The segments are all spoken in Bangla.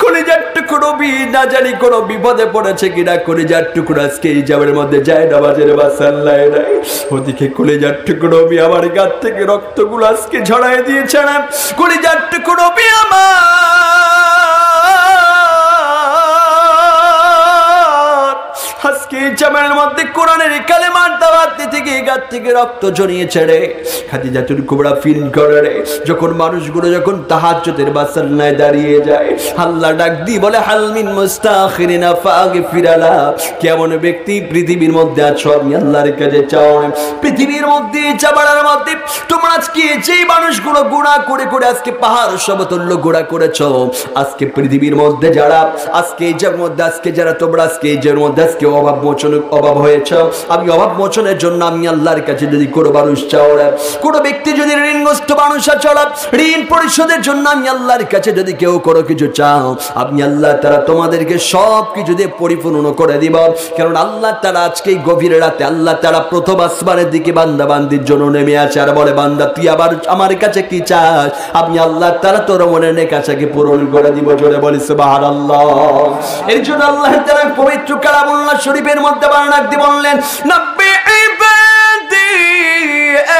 কলিজার টুকরো না জানি কোনো বিপদে পড়েছে কিনা, কলিজার টুকরো আজকে এই জামের মধ্যে যায় নামাজের বাসাল্লায় নাই। ওদিকে কলিজার টুকরো আমার গাত থেকে রক্তগুলো আজকে ঝরাই দিয়েছে না। কলিজার টুকরো আমার আজকে জামানের মধ্যে কোরআনের কালেমার দাওয়াত দিতে গিয়ে গাত থেকে রক্ত ঝরিয়েছে রে। খাদিজাতুল কুবরা ফিল করে রে, যখন মানুষগুলো যখন তাহাজ্জুদের বাসাল্লায় দাঁড়িয়ে যায়, আল্লাহ ডাক দি বলে হাল মিন মুস্তাখিরিনা ফাগফির লা। কেমন ব্যক্তি পৃথিবীর মধ্যে আছো, আমি আল্লাহর কাছে চাও। পৃথিবীর মধ্যে জাবারার মধ্যে তোমরা আজকে যেই মানুষগুলো গুনাহ করে করে আজকে পাহাড় সমতুল্য গুনাহ করেছো, আজকে পৃথিবীর মধ্যে যারা আজকে এই জায়গার মধ্যে আজকে যারা তোমরা আজকে এই জায়গার মধ্যে আজকে অভাব হয়েছ, আমি অভাব মোচনের জন্য আমি আল্লাহর কাছে যদি কোনো মানুষ চাও, কোনো ব্যক্তি যদি ঋণগ্রস্ত মানুষ আছে, ঋণ পরিশোধের জন্য আমি আল্লাহর কাছে যদি কেউ কোনো কিছু চাও, আপনি আল্লাহ তারা তোমাদেরকে সব কিছু দিয়ে পরিপূর্ণ করে দিব। কারণ আল্লাহ তারা আজকে এই গভীর রাতে আল্লাহ তারা প্রথম আসমানের দিকে বান্দা বান্দির জন্য নেমে আছে আর বলে, বান্দা তুই আবার আমার কাছে কি চাস, আপনি আল্লাহ তারা তোর মনের নেকাচাকে পূরণ করে দিব। জোরে বলি সুবহানাল্লাহ। এই জন্য আল্লাহ তারা পবিত্র কালামুল্লাহ শরীফের মধ্যে বারানাক দিয়ে বললেন, নব্বি ইবাদি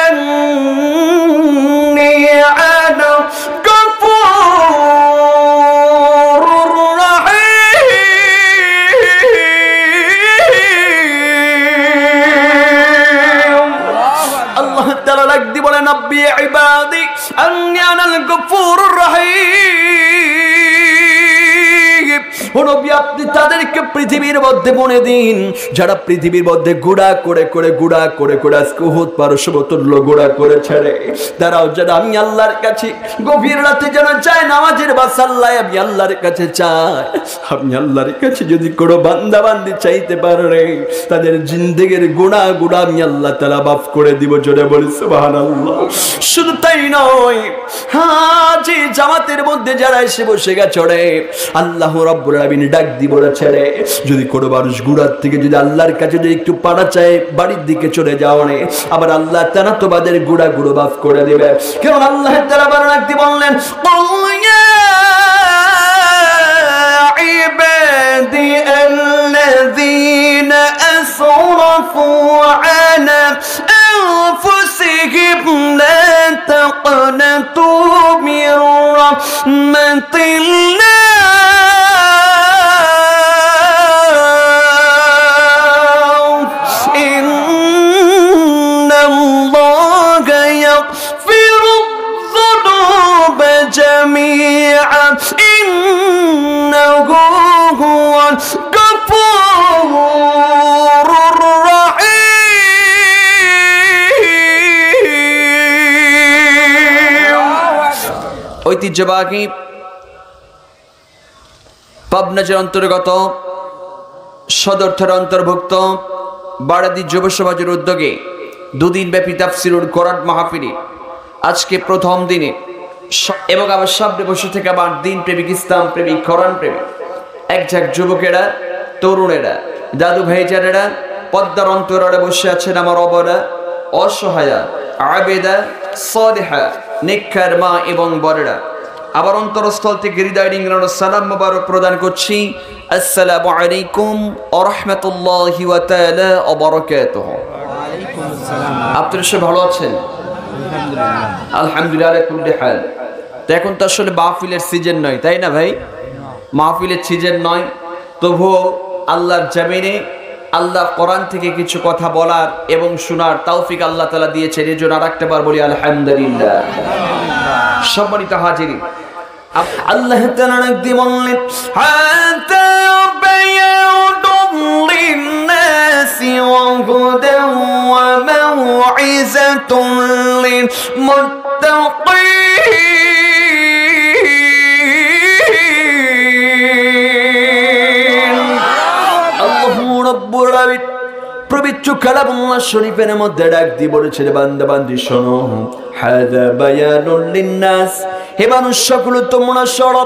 আন্নী আনা গফুরুর রাহিম। আল্লাহ তাআলা লাগ দিয়ে বলেন, নব্বি ইবাদি আন্নী আনাল গফুরুর রাহিম। নবী আপনি তাদেরকে পৃথিবীর মধ্যে বনে দিন যারা পৃথিবীর মধ্যে গুড়া করে আজকে উহুদ পাহাড় সমতুল্য গুড়া করে ছেড়ে তারাও যেন আমি আল্লাহর কাছে গভীর রাতে যেন চায় নামাজের বাসাল্লায় আমি আল্লাহর কাছে চাই। আমি আল্লাহর কাছে যদি কোনো বান্দা বান্দি চাইতে পারে তাদের জিন্দেগির গুনাহ আমি আল্লাহ তাআলা মাফ করে দিব। জোরে বলি সুবহানাল্লাহ। শুধু তাই নয়, যে জামাতের মধ্যে যারা এসে বসে গেছে আল্লাহ রাব্বুল আলামিন ডাক দি বলেছে, যদি কোনো মানুষ গুড়ার থেকে যদি আল্লাহর কাছে যদি একটু পাড়া চায় বাড়ির দিকে চলে যাও রে, আবার আল্লাহ তাআলা তোমাদের গুড়া মাফ করে দিবে। কারণ আল্লাহ তাআলা বারবার দি বললেন, ইবাদি আল্লাযীনা আসরাফু আলা أنفسهم لا تقنطوا من رحمة الله إن الله يغفر الذنوب جميعا إنه هو الغفور الرحيم। ঐতিহ্যবাহী পাবনা জেলার অন্তর্গত সদর থানার অন্তর্ভুক্ত বারাদি যুব সমাজের উদ্যোগে দুদিন ব্যাপী তাফসিরুল কোরআন মাহফিলে আজকে প্রথম দিনে এবং আবার সামনে বসে থেকে আমার দিন প্রেমিক ইসলাম প্রেমিক কোরআন প্রেমিক একঝাক যুবকেরা তরুণেরা দাদু ভাইজানেরা পদ্মার অন্তরালে বসে আছেন আমার অবলা অসহায়া আবেদা সালেহা নেককার মা এবং বড়রা। আবার অন্তরস্থল থেকে হৃদয় নিংড়ানো সালাম মুবারক প্রদান করছি, আসসালামু আলাইকুম ওয়া রাহমাতুল্লাহি ওয়া তাআলা ওয়া বারাকাতুহু। আপনারা সবাই ভালো আছেন? আলহামদুলিল্লাহ আলা কুল্লি হাল। তো এখন তো আসলে মাহফিলের সিজন নয়, তাই না ভাই? মাহফিলের সিজন নয়, তবুও আল্লাহর জমিনে আল্লাহ কোরআন থেকে কিছু কথা বলার এবং শোনার তৌফিক আল্লাহ তাআলা দিয়েছেন। এজন্য আরেকটা বার বলি আলহামদুলিল্লাহ। সম্মানিত হাজিরিন, আল্লাহ তাআলা নাকি বললেন, হাতা বায়াউদুল লিন্নাসি ওয়া হুদান ওয়া মাউইযাতুন লিল মুত্তাকিন। আল্লাহু রাব্বুল আলামিন পবিত্র কালামুল্লাহ শরীফের মধ্যে ডাক দিয়ে বলেছেন, বান্দা বান্দি শোনো, হাযা বায়ানুল লিন্নাস, হে মানুষ সকল তোমরা শোনো,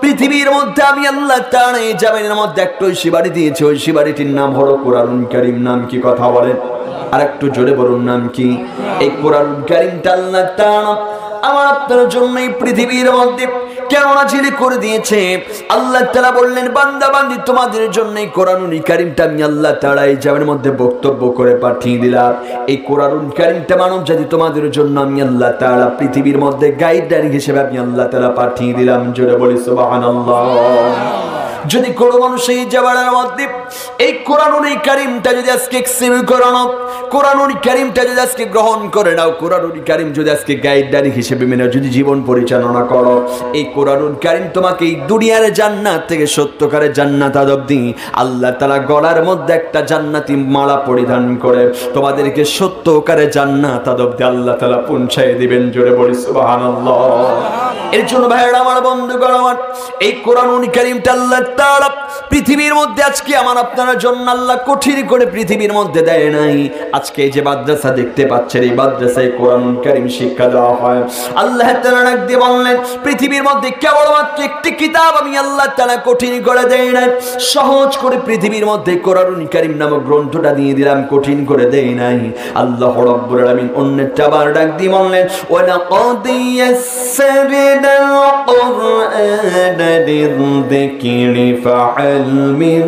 পৃথিবীর মধ্যে আমি আল্লাহ তাআলা এই জমিনের মধ্যে একটা ঐশী বাড়ি দিয়েছি, ঐশী বাড়িটির নাম হলো কোরআনুল কারীম। নাম কি? কথা বলেন আর একটু জোরে বলুন, নাম কি? এই কোরআনুল কারীমটা আল্লাহ তাআলা আমার আপনার জন্য এই পৃথিবীর মধ্যে কেন নাযিল করে দিয়েছে? আল্লাহ তাআলা বললেন, বান্দা বান্দি তোমাদের জন্য এই কোরআনুল কারীমটা আমি আল্লাহ তাআলা এই জামের মধ্যে বক্তব্য করে পাঠিয়ে দিলাম। এই কোরআনুল কারীমটা মানব জাতি তোমাদের জন্য আমি আল্লাহ তাআলা পৃথিবীর মধ্যে গাইডলাইন হিসেবে আমি আল্লাহ তাআলা পাঠিয়ে দিলাম। জোরে বলি সুবহানাল্লাহ। যদি কোনো মানুষ এই জামানার মধ্যে এই কোরআনুল কারীমটা যদি আজকে অ্যাকসেপ্ট করে নাও, কোরআনুল কারীমটা যদি আজকে গ্রহণ করে নাও, কোরআনুল কারীম যদি আজকে গাইডলাইন হিসেবে মেনে যদি জীবন পরিচালনা করো, এই কোরআনুল কারীম তোমাকে এই দুনিয়ার জান্নাত থেকে সত্যকারের জান্নাত অবধি আল্লাহ তাআলা গলার মধ্যে একটা জান্নাতি মালা পরিধান করে তোমাদেরকে সত্যকারের জান্নাত অবধি আল্লাহ তাআলা পৌঁছায় দিবেন। জোরে বলি সুবহানাল্লাহ। এর জন্য ভাইরা আমার, বন্ধুগণ আমার, এই কোরআনুল কারীমটা আল্লাহ তাআলা পৃথিবীর মধ্যে আজকে আমার আপনার জন্য আল্লাহ কঠিন করে পৃথিবীর মধ্যে দেয় নাই। আজকে যে মাদ্রাসা দেখতে পাচ্ছেন, এই মাদ্রাসায় কোরআনুল কারীম শিক্ষা দেওয়া হয়। আল্লাহ তাআলা ডাক দিয়ে বললেন, পৃথিবীর মধ্যে কেবলমাত্র একটি কিতাব আমি আল্লাহ তাআলা কঠিন করে দেই নাই, সহজ করে পৃথিবীর মধ্যে কোরআনুল কারীম নামক গ্রন্থটা দিয়ে দিলাম, কঠিন করে দেই নাই। আল্লাহ রাব্বুল আলামিন অন্যটা আবার ডাক দিয়ে বললেন, ওয়া লাকাদ ইয়াসসারনাল কুরআনা লিযিকরি ফাআল মিন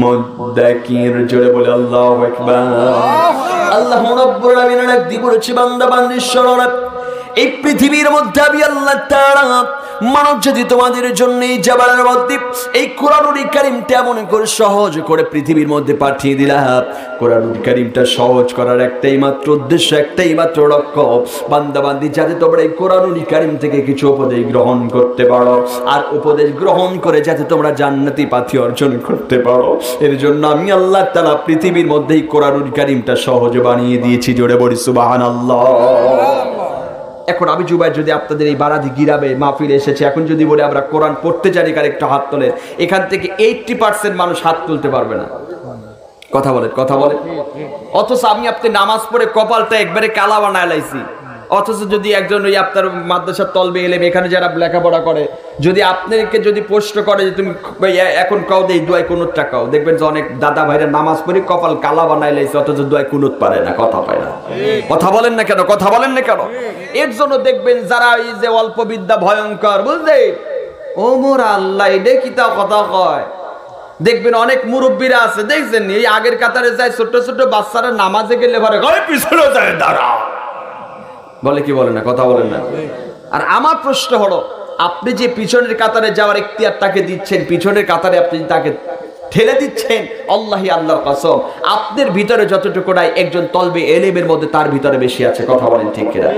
মুদ্দাকির। জোরে বলে আল্লাহু আকবার। আল্লাহ রাব্বুল আলামিন ডাক দিয়ে বলেছে, বান্দা বান্দি শোনো, এই পৃথিবীর মধ্যে আমি আল্লাহ তাআলা মানব জাতি তোমাদের জন্য এই জাবালের মধ্যে এই কোরআনুল কারীমটা এমন করে সহজ করে পৃথিবীর মধ্যে পাঠিয়ে দিলাম। কোরআনুল কারীমটা সহজ করার একটাই মাত্র উদ্দেশ্য, একটাই মাত্র লক্ষ্য, বান্দা বান্দি যাতে তোমরা এই কোরআনুল কারীম থেকে কিছু উপদেশ গ্রহণ করতে পারো, আর উপদেশ গ্রহণ করে যাতে তোমরা জান্নাতি পাথি অর্জন করতে পারো। এর জন্য আমি আল্লাহ তাআলা পৃথিবীর মধ্যে এই কোরআনুল কারীমটা সহজ বানিয়ে দিয়েছি। জোরে বলি সুবহানাল্লাহ। এখন আমি জুবাইর যদি আপনাদের এই বারাদি গিরাবে মাহফিলে এসেছে, এখন যদি বলে আমরা কোরআন পড়তে জানি, কার একটা হাত তোলেন, এখান থেকে 80% মানুষ হাত তুলতে পারবে না। কথা বলেন, কথা বলেন। অথচ আমি আপনি নামাজ পড়ে কপালটা একবারে কালা বানায় লাইছি, অথচ যদি একজন ওই আপনার মাদ্রাসার তলবে এলেম এখানে যারা লেখাপড়া করে, যদি আপনাকে যদি প্রশ্ন করে যে তুমি এখন কাও দেই দোয়াই কুনুতটা কাও, দেখবেন যে অনেক দাদা ভাইরা নামাজ পড়ে কপাল কালা বানায় লাইছে, অথচ দোয়াই কুনুত পারে না, কথা পায় না। কথা বলেন না কেন, কথা বলেন না কেন? এর জন্য দেখবেন যারা এই যে অল্প বিদ্যা ভয়ঙ্কর, বুঝলে ও মোর আল্লাহ এটা কি তা কথা কয়, দেখবেন অনেক মুরব্বীরা আছে, দেখছেন এই আগের কাতারে যায়, ছোট ছোট বাচ্চারা নামাজে গেলে পরে পিছনে যায় দাঁড়া বলে, কি বলে না, কথা বলেন না। আর আমার প্রশ্ন হলো, আপনি যে পিছনের কাতারে যাওয়ার ইখতিয়ার তাকে দিচ্ছেন, পিছনের কাতারে আপনি তাকে ঠেলে দিচ্ছেন, আল্লাহি আল্লাহর কসম আপনার ভিতরে যতটুকু নাই একজন তলবে এলেমের মধ্যে তার ভিতরে বেশি আছে। কথা বলেন ঠিক কিনা?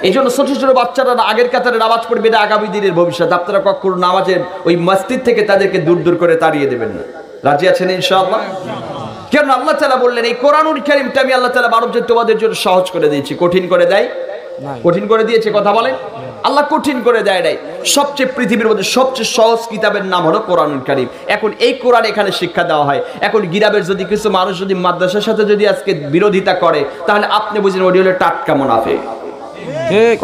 এই জন্য ছোট ছোট বাচ্চারা আগের কাতারে নামাজ পড়বে না, আগামী দিনের ভবিষ্যৎ। আপনারা কখনো নামাজের ওই মসজিদ থেকে তাদেরকে দূর দূর করে তাড়িয়ে দেবেন না। রাজি আছেন ইনশাআল্লাহ? কেন আল্লাহ তাআলা বললেন এই কোরআনুল কারীমটা আমি আল্লাহ তাআলা মানব জাতি তোমাদের জন্য সহজ করে দিয়েছি, কঠিন করে দেয়? কঠিন করে দিয়েছে? কথা বলেন। আল্লাহ কঠিন করে দেয় নাই। সবচেয়ে পৃথিবীর মধ্যে সবচেয়ে সহজ কিতাবের নাম হলো কোরআনুল কারীম। এখন এই কোরআন এখানে শিক্ষা দেওয়া হয়। এখন গিরাবের যদি কিছু মানুষ যদি মাদ্রাসার সাথে যদি আজকে বিরোধিতা করে, তাহলে আপনি বুঝেন ওটি হলো টাটকা মুনাফিক।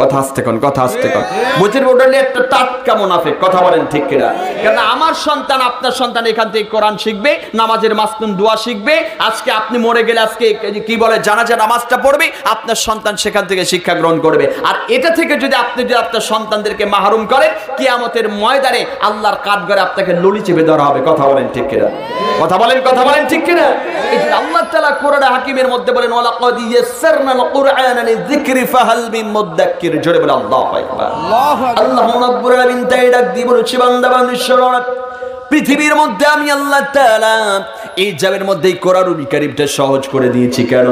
কথা আসতে কোন, কথা আসতে কোন, বুঝেন ওটা হলো একটা টাটকা মুনাফিক। কথা বলেন ঠিক কিনা? কারণ আমার সন্তান আপনার সন্তান এখান থেকে কোরআন শিখবে, নামাজের মাসনুন দোয়া শিখবে। আজকে আপনি মরে গেলে আজকে কি বলে জানাজা নামাজটা পড়বে, আপনার সন্তান সেখান থেকে শিক্ষা গ্রহণ করবে। আর এটা থেকে যদি আপনি যদি আপনার সন্তানদেরকে মাহরুম করেন, কিয়ামতের ময়দানে আল্লাহর কাঠগড়ে আপনাকে ললি চেপে ধরা হবে। কথা বলেন ঠিক কিনা? কথা বলেন, কথা বলেন ঠিক কিনা? এই যে আল্লাহ তাআলা কোরআন হাকিমের মধ্যে বলেন, ওয়ালাকাদ ইয়াসসারনাল কুরআনা লিযিকরি ফাহাল মিন মুদ্দাক্কির। জোরে বলে আল্লাহু আকবার। আল্লাহ রাব্বুল আলামিন তাই ডাক দিয়ে বলেছে, বান্দা বান্দি শোনো, পৃথিবীর মধ্যে আমি আল্লাহ তাআলা এই জাবের মধ্যে কোরআনুল কারীমটা সহজ করে দিয়েছি। কেন?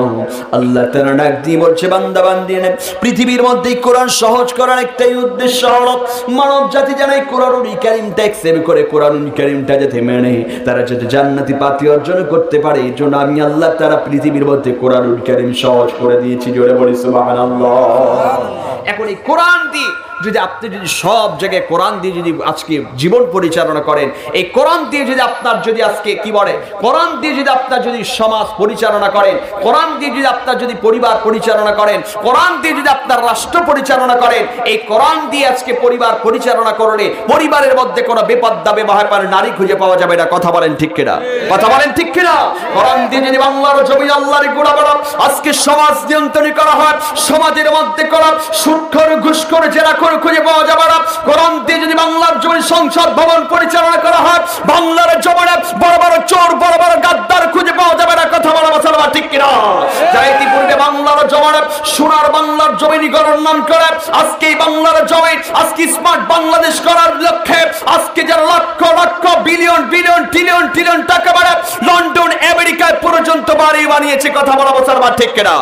আল্লাহ তাআলা ডাক দিয়ে বলছে, বান্দা বান্দি পৃথিবীর মধ্যে কোরআন সহজ করার একটাই উদ্দেশ্য হলো মানব জাতি যেন এই কোরআনুল কারীমটা অ্যাকসেপ্ট করে, কোরআনুল কারীমটা যাতে মেনে তারা যাতে জান্নাতি পাতি অর্জন করতে পারে। এই জন্য আমি আল্লাহ তাআলা পৃথিবীর মধ্যে কোরআনুল কারীম সহজ করে দিয়েছি। জোরে বলি সুবহানাল্লাহ। এখন এই কোরআন দিয়ে যদি আপনি যদি সব জায়গায় কোরআন দিয়ে যদি আজকে জীবন পরিচালনা করেন, এই কোরআন দিয়ে যদি আপনার যদি আজকে কি বলে, কোরআন দিয়ে যদি আপনার যদি সমাজ পরিচালনা করেন, কোরআন দিয়ে যদি আপনার যদি পরিবার পরিচালনা করেন, কোরআন দিয়ে যদি আপনার রাষ্ট্র পরিচালনা করেন, এই কোরআন দিয়ে আজকে পরিবার পরিচালনা করলে পরিবারের মধ্যে কোনো বেপরদা ব্যবহার নারী খুঁজে পাওয়া যাবে না। কথা বলেন ঠিক কিনা? কথা বলেন ঠিক কিনা? কোরআন দিয়ে যদি বাংলার জমি আল্লাহর গোলাবারা আজকে সমাজ নিয়ন্ত্রণ করা হয়, সমাজের মধ্যে করা সুদখোর ঘুষখোর যারা অক্ষর খুঁজে পাওয়া যাবে না। কোরআন দিয়ে যদি বাংলার জমিন সংসদ ভবন পরিচালনা করা হয়, বাংলার জমিনে বড় বড় চোর, বড় বড় গাদ্দার খুঁজে পাওয়া যাবে না। কথা বলা মুসলমান ঠিক কিনা? যারা ইতিপূর্বে বাংলার জমিনে সোনার বাংলার জমিনীকরণ নাম করে আজকে বাংলার জমিন আজকে স্মার্ট বাংলাদেশ করার লক্ষ্যে আজকে যারা lakh lakh billion billion trillion trillion টাকা বাড়া লন্ডন আমেরিকায় পর্যন্ত বাড়ি বানিয়েছে। কথা বলা মুসলমান ঠিক কিনা?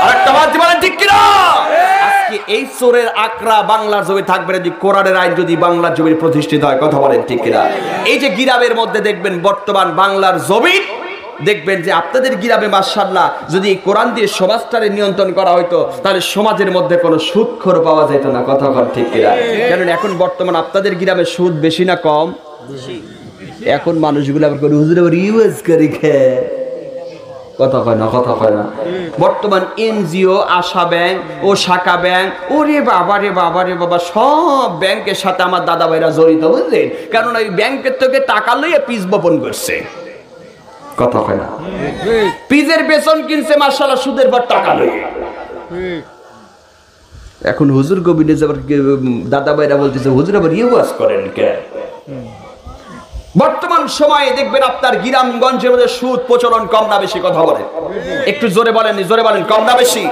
আরেকটা বাদ বলেন ঠিক কিনা? আজকে এই চোরের আকরা বাংলার জমি থাকবে না যদি কোরআনের আইন যদি বাংলার জমি প্রতিষ্ঠিত হয়। কথা বলেন ঠিক কিনা? এই যে গ্রামের মধ্যে দেখবেন বর্তমান বাংলার জমি দেখবেন যে আপনাদের গ্রামে মাশাআল্লাহ যদি কোরআন দিয়ে সমাজটারে নিয়ন্ত্রণ করা হয়তো তাহলে সমাজের মধ্যে কোনো সুদখোর পাওয়া যেত না। কথা বলেন ঠিক কিনা? কারণ এখন বর্তমান আপনাদের গ্রামে সুদ বেশি না কম? এখন মানুষগুলো আবার করে হুজুর আবার ইউএস করে খেয়ে কথা কয় না, কথা কয় না। বর্তমান এনজিও, আশা ব্যাংক ও শাখা ব্যাংক, ওরে বাবা রে বাবা রে বাবা, সব ব্যাংকের সাথে আমার দাদা ভাইরা জড়িত, বুঝলেন? কারণ ওই ব্যাংকের থেকে টাকা লইয়ে পিস বপন করছে। কথা কয় না? পিজের বেতন কিনছে মাশাআল্লাহ সুদের পর টাকা লইয়ে। এখন হুজুর গোবিন্দে যাবার দাদা ভাইরা বলতেছে হুজুর আবার ইউএস করেন কে? বর্তমান সময়ে দেখবেন আপনার গ্রামগঞ্জের মধ্যে সুদ প্রচলন কম না বেশি? কথা বলেন একটু জোরে বলেন, জোরে বলেন, কম না বেশি?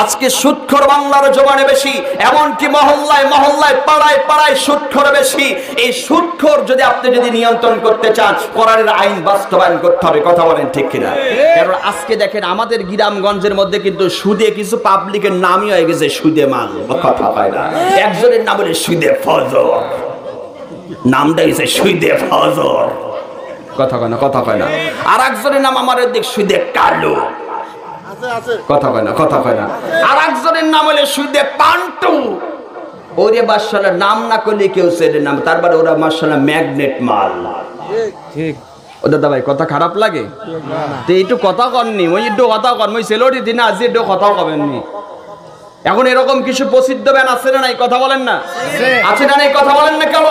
আজকে সুদখোর বাংলার জবানে বেশি, এমনকি মহল্লায় মহল্লায় পাড়ায় পাড়ায় সুদখোর বেশি। এই সুদখোর যদি আপনি যদি নিয়ন্ত্রণ করতে চান কোরআনের আইন বাস্তবায়ন করতে হবে। কথা বলেন ঠিক কিনা? কারণ আজকে দেখেন আমাদের গ্রামগঞ্জের মধ্যে কিন্তু সুদে কিছু পাবলিকের নামই হয়ে গেছে সুদে মাল। কথা হয় না? একজনের নাম হলে সুদে ফজর, নামটা হচ্ছে সুদে ফজর। কথা কয় না, কথা কয় না? আর একজনের নাম আমার দিক সুদে কালো। কথা কয় না, কথা কয় না? আর একজনের নাম হলে সুদে পান্টু। ওরে মাশাআল্লাহ নাম না করলে কেউ চেনে না, তারপরে ওরা মাশাআল্লাহ ম্যাগনেট মাল। ঠিক ও দাদা ভাই কথা খারাপ লাগে তো একটু কথা কননি, ওই একটু কথা কন, ওই সেলোটি দিন আজ একটু কথা কবেননি। এখন এরকম কিছু প্রসিদ্ধ ব্যান আছে না নাই? কথা বলেন না, আছে না নাই? কথা বলেন না কেন?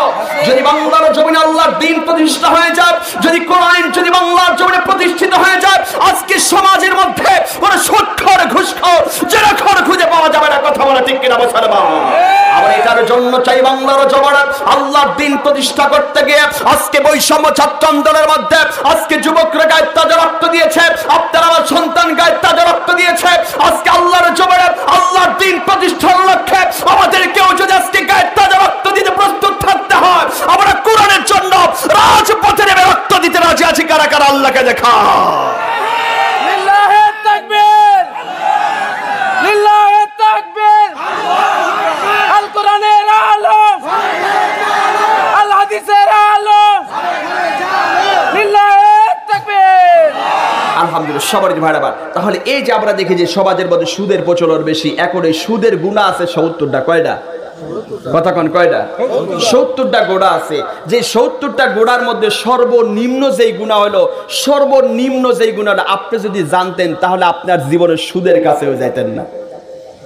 যদি বাংলার জমিনে আল্লাহর দ্বীন প্রতিষ্ঠা হয়ে যায়, যদি কোরআন যদি বাংলার জমিনে প্রতিষ্ঠিত হয়ে যায়, আজকে সমাজের মধ্যে কোনো সুদখোর ঘুষখোর জেনাখোর খুঁজে পাওয়া যাবে না। কথা বলা ঠিক কিনা মুসলমান? আবার এটার জন্য চাই বাংলার জমিনে আল্লাহর দ্বীন প্রতিষ্ঠা করতে গিয়ে আজকে বৈষম্য ছাত্র আন্দোলনের মধ্যে আজকে যুবকরা গায়ে তাজা রক্ত দিয়েছে, আপনার আমার সন্তান গায়ে তাজা রক্ত দিয়েছে। আজকে আল্লাহর জমিনে আল্লাহর দ্বীন প্রতিষ্ঠার লক্ষ্যে আমাদেরকেও যদি আজকে গায়ে তাজা রক্ত দিতে প্রস্তুত থাকতে হয়, আমরা কোরআনের জন্য রাজপথে নেমে রক্ত দিতে রাজি আছি। কারা কারা আল্লাহকে দেখা? লিল্লাহে তাকবীর, লিল্লাহে তাকবীর। আল কোরআনের আলম, আল হাদিসের আলম, লিল্লাহে তাকবীর। আলহামদুলিল্লাহ সবারই ভাড়াবার। তাহলে এই যে আমরা দেখি যে সমাজের মধ্যে সুদের প্রচলন বেশি, এখন এই সুদের গুণা আছে 70টা। কয়টা? কথা কন কয়টা? 70টা গোড়া আছে। যে 70টা গোড়ার মধ্যে সর্বনিম্ন যেই গুণা হলো, সর্বনিম্ন যেই গুণাটা আপনি যদি জানতেন তাহলে আপনার জীবনের সুদের কাছেও যাইতেন না।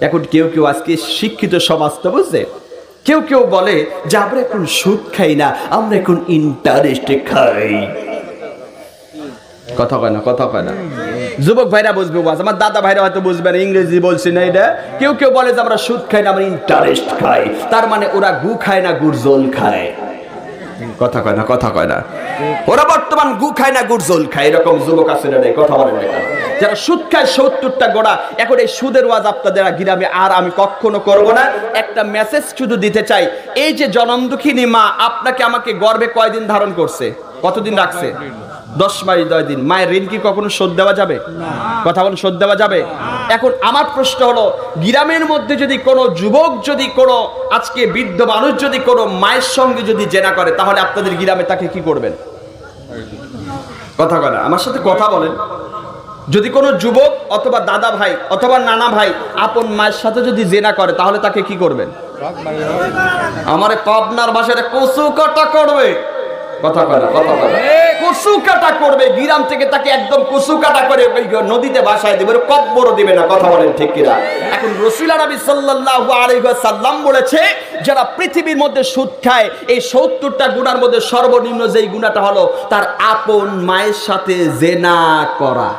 এখন কেউ কেউ আজকে শিক্ষিত সমাজ তো বুঝছে, কেউ কেউ বলে যে আমরা এখন সুদ খাই না, আমরা এখন ইন্টারেস্ট খাই। কথা কয় না, কথা কয় না? যুবক ভাইরা বুঝবে, আমার দাদা ভাইরা হয়তো বুঝবে না, ইংরেজি বলছি না এটা। কেউ কেউ বলে যে আমরা সুদ খাই না, আমরা ইন্টারেস্ট খাই। তার মানে ওরা গু খায় না, গুড় জল খায়। কথা কয় না, কথা কয় না? ওরা বর্তমান গু খায় না, গুড় জল খায়। এরকম যুবক আছে না? কথা বলেন না? যারা সুদ খায় 70টা গোড়া। এখন এই সুদের ওয়াজ আপনাদের গ্রামে আর আমি কখনো করব না। একটা মেসেজ শুধু দিতে চাই, এই যে জনম দুঃখিনী মা আপনাকে আমাকে গর্ভে কয়দিন ধারণ করছে? কতদিন রাখছে? 10 মাস 10 দিন। মায়ের ঋণ কি কখনো শোধ দেওয়া যাবে? কথা বলেন, শোধ দেওয়া যাবে? এখন আমার প্রশ্ন হলো, গ্রামের মধ্যে যদি কোনো যুবক যদি কোনো আজকে বৃদ্ধ মানুষ যদি কোনো মায়ের সঙ্গে যদি জেনা করে, তাহলে আপনাদের গ্রামে তাকে কি করবেন? কথা বলে আমার সাথে কথা বলেন। যদি কোনো যুবক অথবা দাদা ভাই অথবা নানা ভাই আপন মায়ের সাথে যদি জেনা করে, তাহলে তাকে কি করবেন? আমার পাবনার ভাষায় কচু কাটা করবে। কথা বলে, কথা বলে, কচু কাটা করবে। গ্রাম থেকে তাকে একদম কচু কাটা করে নদীতে ভাসায় দেবে, কব্বরও দিবে না। কথা বলেন ঠিক কিনা? এখন রাসূল নবী সাল্লাল্লাহু আলাইহি ওয়াসাল্লাম বলেছে, যারা পৃথিবীর মধ্যে সুদ খায়, এই 70টা গুনার মধ্যে সর্বনিম্ন যেই গুনাহটা হলো তার আপন মায়ের সাথে জেনা করা।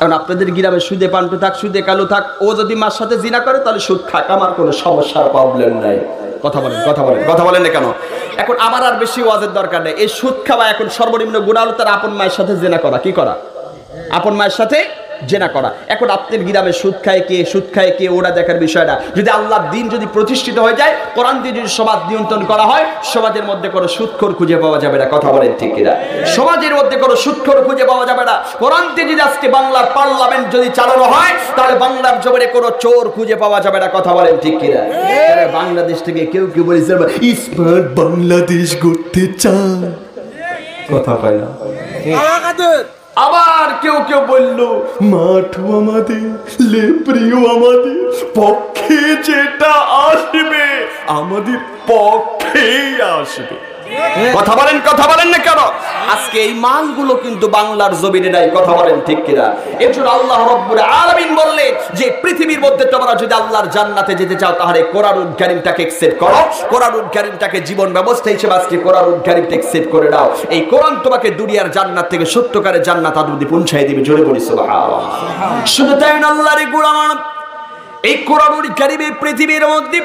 এখন আপনাদের গ্রামে সুদে পান্টু থাক, সুদে কালো থাক, ও যদি মার সাথে জিনা করে তাহলে সুদ খাক, আমার কোনো সমস্যার প্রবলেম নাই। কথা বলেন না কেন? এখন আমার আর বেশি ওয়াজের দরকার নেই। এই সুদ খাওয়া এখন সর্বনিম্ন গুনাহ হলো তার আপন মায়ের সাথে জিনা করা। কি করা? আপন মায়ের সাথে জেনা করা। এখন আপনার গ্রামে সুদ খায় কে ওরা দেখার বিষয় না। যদি আল্লাহর দ্বীন যদি প্রতিষ্ঠিত হয়ে যায়, কোরআন দিয়ে যদি সমাজ নিয়ন্ত্রণ করা হয়, সমাজের মধ্যে কোনো সুদখোর খুঁজে পাওয়া যাবে না। কথা বলেন ঠিক কিনা? সমাজের মধ্যে কোনো সুদখোর খুঁজে পাওয়া যাবে না। কোরআন দিয়ে যদি আজকে বাংলার পার্লামেন্ট যদি চালানো হয়, তাহলে বাংলার জমিনে কোনো চোর খুঁজে পাওয়া যাবে না। কথা বলেন ঠিক কিনা? বাংলাদেশ থেকে কেউ বলেছে স্মার্ট বাংলাদেশ করতে চায়, কথা পায় না। আবার কেউ বলল মাঠও আমাদের, লেপ্রিও আমাদের, পক্ষে যেটা আসবে আমাদের পক্ষেই আসবে। কথা বলেন না কেন? আজকে এই মালগুলো কিন্তু বাংলার জমিনে নাই। কথা বলেন ঠিক কিনা? এর জন্য আল্লাহ রাব্বুল আলামিন বললেন যে পৃথিবীর মধ্যে তোমরা যদি আল্লাহর জান্নাতে যেতে চাও তাহলে কোরআনুল কারীমটাকে অ্যাকসেপ্ট করো, কোরআনুল কারীমটাকে জীবন ব্যবস্থা হিসেবে আজকে কোরআনুল কারীমটা অ্যাকসেপ্ট করে নাও। এই কোরআন তোমাকে দুনিয়ার জান্নাত থেকে সত্যকারের জান্নাত অবধি পৌঁছায় দিবে। জোরে বলি সুবহানাল্লাহ। শুধু তাই না, আল্লাহর গোলাম, এই কোরআনুল কারীম এই পৃথিবীর মধ্যে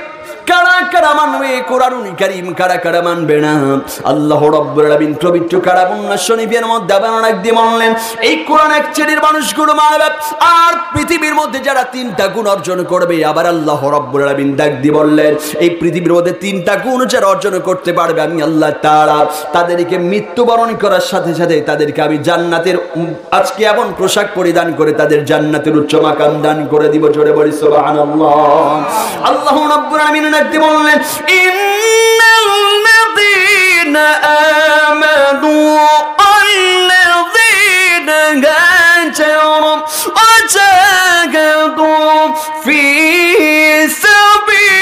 কারা মানবে কোরআনুল কারীম, কারা মানবে না? আল্লাহ রাব্বুল আলামিন পবিত্র কালামুল্লাহ শরীফের মধ্যে বানান দিয়ে বললেন এই কোরআন এক শ্রেণীর মানুষগুলো মানবে, আর পৃথিবীর মধ্যে যারা তিনটা গুণ অর্জন করবে, আবার আল্লাহ রাব্বুল আলামিন ডাক দিয়ে বললেন এই পৃথিবীর মধ্যে তিনটা গুণ যারা অর্জন করতে পারবে, আমি আল্লাহ তাআলা তাদেরকে মৃত্যুবরণ করার সাথে সাথে তাদেরকে আমি জান্নাতের আজকে এমন পোশাক পরিধান করে তাদের জান্নাতের উচ্চ মাকাম দান করে দিব। জোরে বলি সুবহানাল্লাহ। আল্লাহ রাব্বুল আলামিন নাকি বললেন ইন্নাল্লাযীনা আমানু আল্লাযীনা হাজারু ওয়া জাহাদু ফি সাবিলিল্লাহ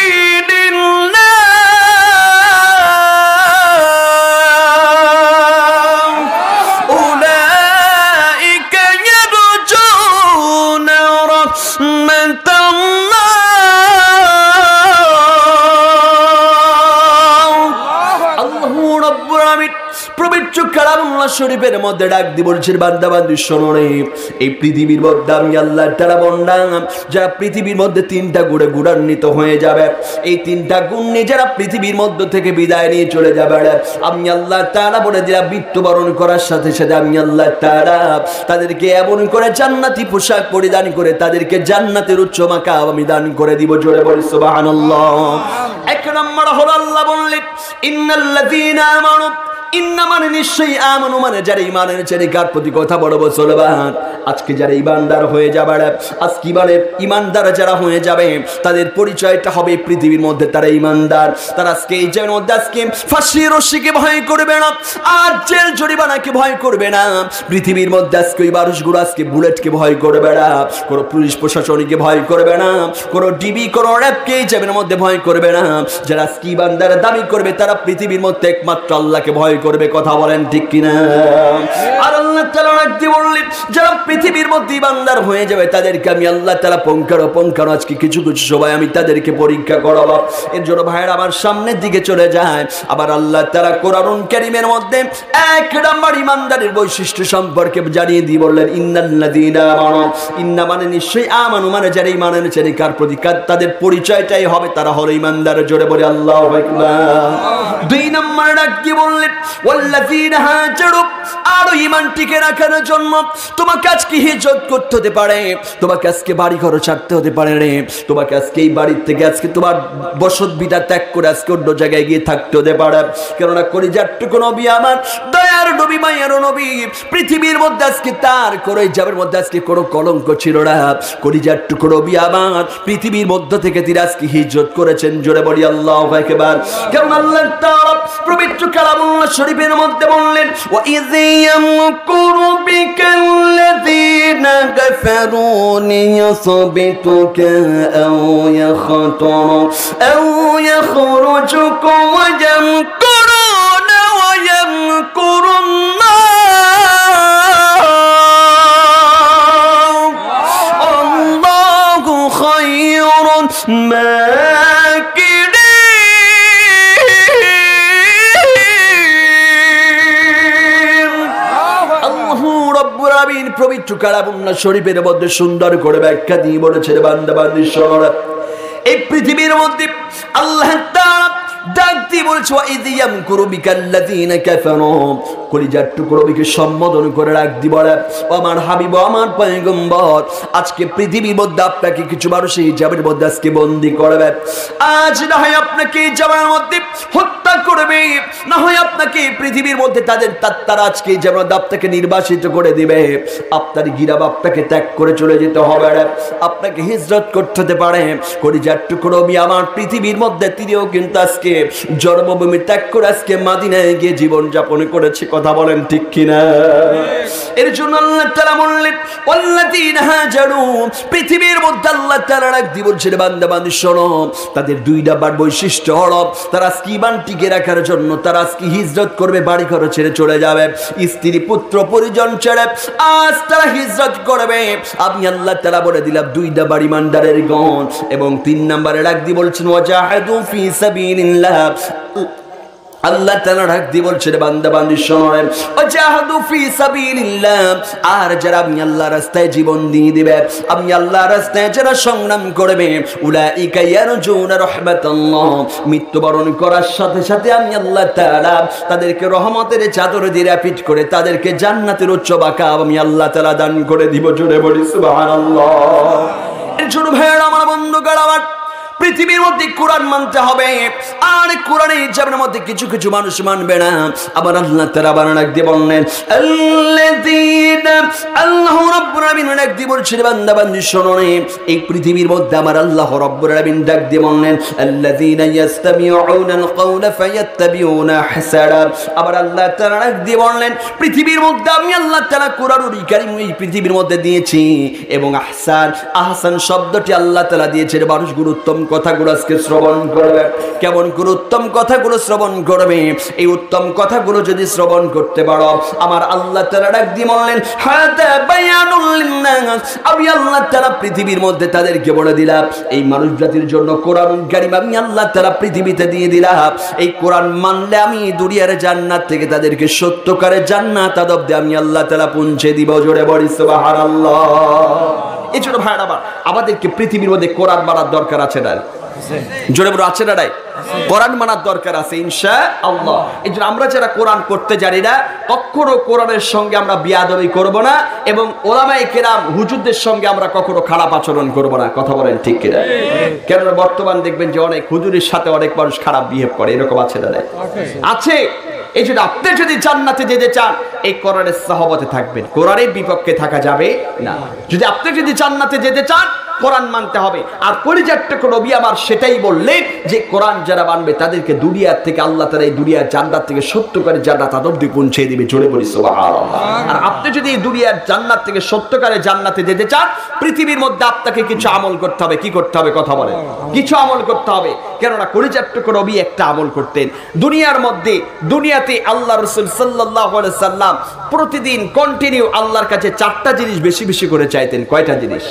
উলাইকা ইয়ারজুনা রাহমাতাল্লাহ। পবিত্র কালামুল্লাহ শরীফের মধ্যে ডাক দিয়ে বলছেন বান্দা বান্দী শোনো রে, এই পৃথিবীর মধ্যে আমি আল্লাহ তাআলা বললাম যারা পৃথিবীর মধ্যে তিনটা গুণে গুণান্বিত হয়ে যাবে, এই তিনটা গুণ নিয়ে যারা পৃথিবীর মধ্য থেকে বিদায় নিয়ে চলে যাবে, আমি আল্লাহ তাআলা বলে দিলাম মৃত্যুবরণ করার সাথে সাথে আমি আল্লাহ তাআলা তাদেরকে এমন করে জান্নাতি পোশাক পরিধান করে তাদেরকে জান্নাতের উচ্চ মাকাম আমি দান করে দিব। জোরে বলি সুবহানাল্লাহ। এক নম্বর হলো আল্লাহ বললেন ইন্নাল্লাযীনা আমানু, ইন্না মানে নিশ্চয়ই, আমানু মানে যারা ঈমানের চারিকার প্রতি কথা বড় মুসলমান। আজকে যারা ঈমানদার হয়ে যাবে, আজকে ঈমানদার যারা হয়ে যাবে তাদের পরিচয়টা হবে পৃথিবীর মধ্যে তারা ঈমানদার। তারা আজকে এই জায়গার মধ্যে আজকে ফাঁসির রশিকে ভয় করবে না, আর জেল জরিমানাকে ভয় করবে না। পৃথিবীর মধ্যে আজকে ওই মানুষগুলো আজকে বুলেটকে ভয় করবে না, কোনো পুলিশ প্রশাসনকে ভয় করবে না, কোনো ডিবি কোনো র্যাবকে এই জায়গার মধ্যে ভয় করবে না। যারা আজকে ঈমানদার দাবি করবে তারা পৃথিবীর মধ্যে একমাত্র আল্লাহকে ভয় করবে। কথা বলেন ঠিক কিনা? আর আল্লাহ তাআলা রাখতে বললেন যারা পৃথিবীর মধ্যে ঈমানদার হয়ে যাবে তাদেরকে আমি আল্লাহ তাআলা পঙ্কানো আজকে কিছু সময় আমি তাদেরকে পরীক্ষা করাবো। এর জন্য ভাইয়েরা আমার সামনের দিকে চলে যায়। আবার আল্লাহ তাআলা কোরআনুল কারীমের মধ্যে এক নম্বর ঈমানদারের বৈশিষ্ট্য সম্পর্কে জানিয়ে দিয়ে বললেন ইন্নাল্লাযীনা আমানু, ইন্না মানে নিশ্চয়ই, আমানু মানে যারা ঈমানের চারিকার প্রতি তাদের পরিচয়টাই হবে তারা হলো ঈমানদার। জোরে বলি আল্লাহু আকবার। দুই নম্বর ডাক দিয়ে বললেন ওয়াল্লাযীনা হাজারু, আর ঈমান টিকে রাখার জন্য তোমাকে আজকে হিজরত করতে হতে পারে, তোমাকে আজকে বাড়ি ঘর ছাড়তে হতে পারে রে, তোমাকে আজকে এই বাড়ির থেকে আজকে তোমার বসত ভিটা ত্যাগ করে আজকে অন্য জায়গায় গিয়ে থাকতে হতে পারে। কেননা কলিজারটুকু নবী আমার দয়ার নবী মায়ের নবী, পৃথিবীর মধ্যে আজকে তার কলিজার মধ্যে আজকে কোনো কলঙ্ক ছিল না। কলিজারটুকু নবী আমার পৃথিবীর মধ্য থেকে তিনি আজকে হিজরত করেছেন। জোরে বলি আল্লাহু আকবার। কেন আল্লাহ তাআলা পবিত্র কালামুল্লাহ শরীফের মধ্যে বললেন ওয়া ইয ইয়ামকুরু বিকাল্লাযীনা কাফারু লিয়াসবিতুকা আও ইয়াখরুজুকা ওয়া ইয়ামকুরুনা ওয়া ইয়ামকুরুল্লাহ আল্লাহু খায়রুল মাকিরিন। আলামিন পবিত্র কালামুল্লাহ শরীফের মধ্যে সুন্দর করে ব্যাখ্যা দিয়ে বলেছেন, বান্দা বান্দি শোনো, এই পৃথিবীর মধ্যে আল্লাহ তাআলা ডাক দিয়ে বলছে, ওয়াইদ ইয়ামকুরু বিকাল্লাযীনা কাফারু, কলিজার টুকরোকে সম্বোধন করে ডাক দিয়ে বলে, ও আমার হাবিব, আমার পয়গম্বর, আজকে পৃথিবীর মধ্যে আপনাকে কিছু মানুষ এই হিজাবের মধ্যে আজকে বন্দী করবে। আজ না হয় আপনাকে এই হিজাবের মধ্যে হত্যা করবে, না হয় আপনাকে পৃথিবীর মধ্যে তারা আজকে এই হিজাবের মধ্যে আপনাকে নির্বাসিত করে দিবে। আপনার গিরাব আপনাকে ত্যাগ করে চলে যেতে হবে, আপনাকে হিজরত করতে হতে পারে। কলিজার টুকরো আমার পৃথিবীর মধ্যে তিনিও কিন্তু আজকে জন্মভূমি ত্যাগ করে আজকে মদিনায় গিয়ে জীবন যাপন করেছে। কথা বলেন ঠিক কিনা? এর জন্য আল্লাহ তাআলা বললেন, ওয়াল্লাযীনা হাজারু, পৃথিবীর মধ্যে আল্লাহ তাআলা ডাক দিয়ে বলছেন, বান্দা বান্দি শোনো, তাদের দুই নাম্বার বৈশিষ্ট্য হলো তারা আজকে ঈমান টিকে রাখার জন্য তারা আজকে হিজরত করবে, বাড়ি ঘর ছেড়ে চলে যাবে, স্ত্রী পুত্র পরিজন ছেড়ে আজ তারা হিজরত করবে। আমি আল্লাহ তাআলা বলে দিলাম দুই নাম্বার ঈমানদারের গণ। এবং তিন নম্বরে ডাক দিয়ে বলছেন, ওয়াজাহাদু ফি সাবিলিল্লাহ, আল্লাহ তাআলা ডাক দিয়ে বলছেন, বান্দা বান্দি শোনেন, ওয়াজাহাদু ফি সাবিলিল্লাহ, আর যারা আমি আল্লাহর রাস্তায় জীবন দিয়ে দিবে, আমি আল্লাহর রাস্তায় যারা সংগ্রাম করবে, উলাইকা ইয়ারজুনা রাহমাতাল্লাহ, মৃত্যুবরণ করার সাথে সাথে আমি আল্লাহ তাআলা তাদেরকে রহমতের চাদর দিয়ে পিট করে তাদেরকে জান্নাতের উচ্চ মাকাম আমি আল্লাহ তাআলা দান করে দিব। জোরে বলি সুবহানাল্লাহ। এর জন্য ভাইরা আমার, বন্ধুগণ আমার, পৃথিবীর মধ্যে কোরআন মানতে হবে, আর কোরআনের হিজাবের মধ্যে কিছু কিছু মানুষ মানবে না। আবার আল্লাহ তাআলা বানাক দিয়ে বললেন, আল্লাযীনা, আল্লাহ রাব্বুল আলামিন ডাক দিয়ে বলছেন, বান্দা বান্দি শোনো, এই পৃথিবীর মধ্যে আমার আল্লাহ রাব্বুল আলামিন ডাক দিয়ে বললেন, আল্লাযীনা ইয়াস্তামিউনাল কাওলা ফায়াত্তাবিউনা আহসানা। আবার আল্লাহ তাআলা ডাক দিয়ে বললেন, পৃথিবীর মধ্যে আমি আল্লাহ তাআলা কোরআনুল কারীম এই পৃথিবীর মধ্যে দিয়েছি, এবং আহসান শব্দটি আল্লাহ তাআলা দিয়েছেন মানুষগুলো উত্তম কথাগুলো আজকে শ্রবণ করবে। কেমন করে উত্তম কথাগুলো শ্রবণ করবে? এই উত্তম কথাগুলো যদি শ্রবণ করতে পারো, আমার আল্লাহ তাআলা ডাক দিয়ে বললেন, হাদা বায়ানুল লিন্নাস, আমি আল্লাহ তাআলা পৃথিবীর মধ্যে তাদেরকে বলে দিলাম, এই মানুষ জাতির জন্য কোরআনুল কারীম আমি আল্লাহ তাআলা পৃথিবীতে দিয়ে দিলাম। এই কোরআন মানলে আমি দুনিয়ার জান্নাত থেকে তাদেরকে সত্যকারে জান্নাত আদবদে আমি আল্লাহ তাআলা পৌঁছে দিব। জোরে বলি সুবহানাল্লাহ। এই জন্য ভাইরা আমার, আমাদেরকে পৃথিবীর মধ্যে কোরআন মানার দরকার আছে না? জোরে বলো, আছে না? নাই? কোরআন মানার দরকার আছে ইনশাআল্লাহ। এই জন্য আমরা যারা কোরআন পড়তে জানি না, কখনো কোরআনের সঙ্গে আমরা বিয়াদবি করব না, এবং ওলামায়ে কেরাম হুজুরদের সঙ্গে আমরা কখনো খারাপ আচরণ করব না। কথা বলেন ঠিক কিনা? কেননা বর্তমান দেখবেন যে অনেক হুজুরের সাথে অনেক মানুষ খারাপ বিহেভ করে, এরকম আছে না? নাই? আছে। এই জন্য আপনি যদি জান্নাতে যেতে চান, এই কোরআনের সহবতে থাকবেন, কোরআনের বিপক্ষে থাকা যাবে না। আপনি যদি জান্নাতে যেতে চান, কোরআন মানতে হবে। আর পরিচারটা নবী আমার সেটাই বললেন যে কোরআন যারা মানবে তাদেরকে দুনিয়ার থেকে আল্লাহ তাআলা এই দুনিয়ার জান্নাত থেকে সত্য করে জান্নাত অবধি পৌঁছে দিবে। জোরে বলি সুবহানাল্লাহ। আর আপনি যদি এই দুনিয়ার জান্নাত থেকে সত্যকারে জান্নাতে যেতে চান, পৃথিবীর মধ্যে আপনাকে কিছু আমল করতে হবে। কি করতে হবে? কথা বলেন। কিছু আমল করতে হবে। কেননা পরিচারটা নবী একটা আমল করতেন। দুনিয়ার মধ্যে, দুনিয়াতে আল্লাহ রাসূল সাল্লাল্লাহু আলাইহি সাল্লাম প্রতিদিন কন্টিনিউ আল্লাহর কাছে চারটা জিনিস বেশি বেশি করে চাইতেন। কয়টা জিনিস?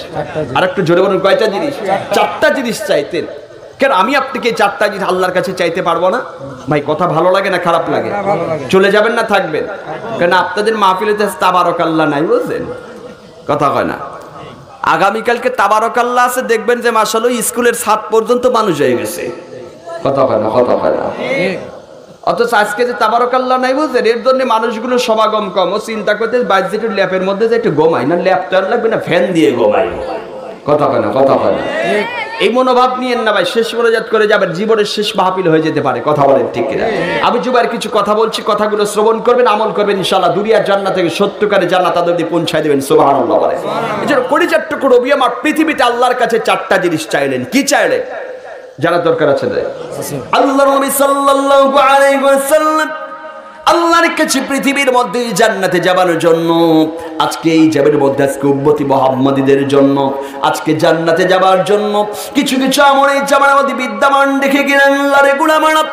আর একটু জোরে বলুন, কয়টা জিনিস? চারটা জিনিস চাইতেন। কেন আমি আপনাকে চারটা জিনিস আল্লাহর কাছে চাইতে পারবো না? ভাই কথা ভালো লাগে না খারাপ লাগে? চলে যাবেন না থাকবেন? কেন আপনাদের মাহফিলেতে তাবারাকাল্লাহ নাই, বুঝলেন? কথা কয় না। আগামীকালকে তাবারাকাল্লাহ আছে, দেখবেন যে মাশাআল্লাহ স্কুলের ছাদ পর্যন্ত মানুষ হয়ে গেছে। কথা কয় না? কথা কয় না। অথচ আজকে যে তাবারাকাল্লাহ নাই, বুঝলেন, এর জন্য মানুষগুলো সমাগম কম। ও চিন্তা করতে বাইরে ল্যাপের মধ্যে যে একটু ঘুমাই না, ল্যাপ তো আর লাগবে না, ফ্যান দিয়ে ঘুমাই। কথা কয় না? কথা কয় না। এই মনোভাব নিয়েন না ভাই, শেষ মোনাজাত করে যাবেন, জীবনের শেষ মাহফিল হয়ে যেতে পারে। কথা বলেন ঠিক কিনা? আমি জুবাইর কিছু কথা বলছি, কথাগুলো শ্রবণ করবেন, আমল করবেন, ইনশাআল্লাহ দুনিয়ার জান্নাত থেকে সত্যকারে জান্নাত অবধি পৌঁছায় দেবেন। সুবহানাল্লাহ বলে। এজন্য পরিচারটুকু নবী আমার পৃথিবীতে আল্লাহর কাছে চারটা জিনিস চাইলেন। কি চাইলেন জানা দরকার আছে? আল্লাহর নবী সাল্লাল্লাহু আলাইহি ওয়াসাল্লাম আল্লাহর কাছে পৃথিবীর মধ্যে জান্নাতে যাবার জন্য, আজকে এই যাবের মধ্যে আজকে উম্মতি মুহাম্মাদীদের জন্য, আজকে জান্নাতে যাবার জন্য কিছু কিছু আমল এই জামানার মধ্যে বিদ্যমান দেখে গেলেন। আল্লাহর গোলামেরা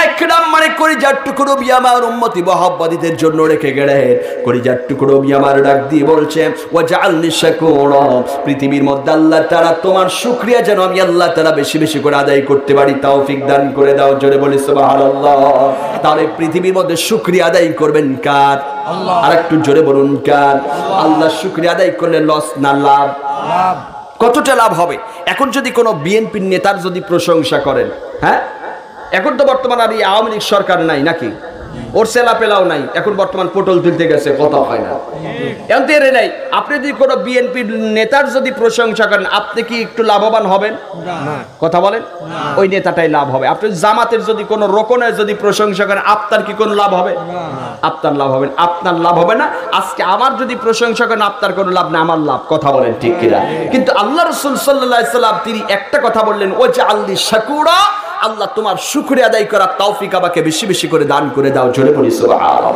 এক নম্বরে কলিজার টুকরো নবী আমার উম্মতি মুহাম্মাদীদের জন্য রেখে গেলেন। কলিজার টুকরো নবী আমার ডাক দিয়ে বলছে, ওয়াজআলনি শাকুরা, পৃথিবীর মধ্যে আল্লাহ তাআলা তোমার শুকরিয়া যেন আমি আল্লাহ তাআলা বেশি বেশি করে আদায় করতে পারি, তৌফিক দান করে দাও। জোরে বলি সুবহানাল্লাহ। তাহলে পৃথিবীর মধ্যে শুকরিয়া শুকরিয়া আদায় করবেন কার? আর একটু জোরে বলুন কার? আল্লাহর শুকরিয়া আদায় করলে লস না লাভ? কতটা লাভ হবে? এখন যদি কোনো বিএনপির নেতার যদি প্রশংসা করেন, হ্যাঁ, এখন তো বর্তমান আর এই আওয়ামী লীগ সরকার নাই নাকি, ওর সেলা পেলাও নাই, এখন বর্তমান পটল তুলতে গেছে, কথা হয় না, এখন তো এর নাই। আপনি যদি কোনো বিএনপির নেতার যদি প্রশংসা করেন, আপনি কি একটু লাভবান হবেন? কথা বলেন, ওই নেতাটাই লাভ হবে। আপনি জামাতের যদি কোনো রোকনের যদি প্রশংসা করেন, আপনার কি কোনো লাভ হবে? আপনার লাভ হবে, আপনার লাভ হবে না। আজকে আমার যদি প্রশংসা করেন, আপনার কোনো লাভ না, আমার লাভ। কথা বলেন ঠিক কিনা? কিন্তু আল্লাহ রাসূল সাল্লাল্লাহু আলাইহি সাল্লাম তিনি একটা কথা বললেন, ও যে আল্লি শাকুরা, আল্লাহ তোমার শুকরিয়া আদায় করার তৌফিক আমাকে বেশি বেশি করে দান করে দাও। জোরে বলি সুবহানাল্লাহ।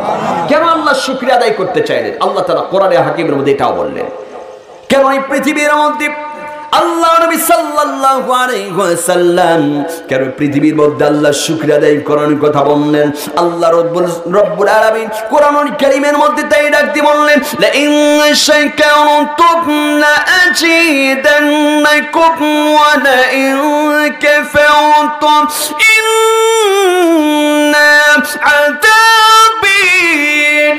কেন আল্লাহ শুকরিয়া আদায় করতে চাইলেন? আল্লাহ তাআলা কোরআনে হাকিমের মধ্যে এটাও বললেন। কেন এই পৃথিবীর মধ্যে আল্লাহ নবী সাল্লাল্লাহু আলাইহি ওয়াসাল্লাম কেন পৃথিবীর মধ্যে আল্লাহ শুকরিয়া আদায় করার কথা বললেন? আল্লাহ রব্বুল আলামিন কোরআনুল কারীমের মধ্যে তাই ডাক দিয়ে বললেন, লা ইন শাকারতুম লা আযীদান্নাকুম ওয়া লা ইন কাফারতুম ইন্না আযাবি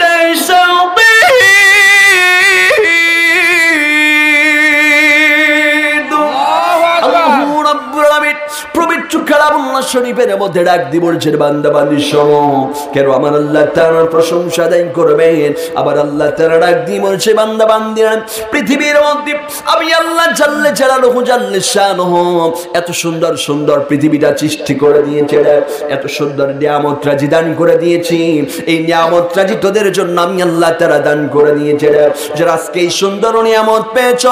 লাশাদীদ। পবিত্র কালামুল্লাহ শরীফের মধ্যে ডাক দিয়ে বলছেন, বান্দা বান্দি শোনো, কেন আমার আল্লাহ তাআলার প্রশংসা আদায় করবেন? আবার আল্লাহ তাআলা ডাক দিয়ে বলছে, বান্দা বান্দিরা, পৃথিবীর মধ্যে আমি আল্লাহ জাল্লে জালালুহু জাল্লে শানুহু এত সুন্দর সুন্দর পৃথিবীটা সৃষ্টি করে দিয়েছে, এত সুন্দর নিয়ামত রাজি দান করে দিয়েছি। এই নিয়ামত রাজি তোদের জন্য আমি আল্লাহ তাআলা দান করে দিয়েছে। যারা আজকে এই সুন্দর নিয়ামত পেয়েছ,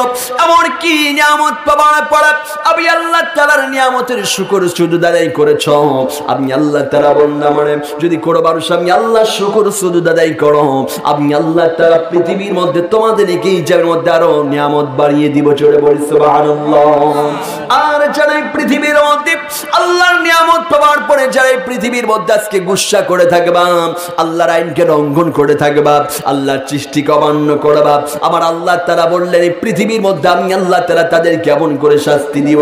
এমন কি নিয়ামত পাওয়ার পরে আমি আল্লাহ তাআলার নিয়ামতের শুকর সুজুদ আদায় করেছ। আমি আল্লাহ তাআলা বললাম, মানে যদি কোনো মানুষ আমি আল্লাহ শুকর সুজুদ আদায় করো, আমি আল্লাহ তাআলা পৃথিবীর মধ্যে তোমাদের এই জায়গার মধ্যে আরো নিয়ামত বাড়িয়ে দিব। জোরে বলি সুবহানাল্লাহ। আর যারা পৃথিবীর মধ্যে আল্লাহর নিয়ামত পাওয়ার পরে যারা পৃথিবীর মধ্যে আজকে গুসা করে থাকবা, আল্লাহর আইনকে লঙ্ঘন করে থাকবা, আল্লাহর সৃষ্টিকে অমান্য করবা, আমার আল্লাহ তাআলা বললেন এই পৃথিবীর মধ্যে আমি আল্লাহ তাআলা তাদের কেমন করে শাস্তি দিব।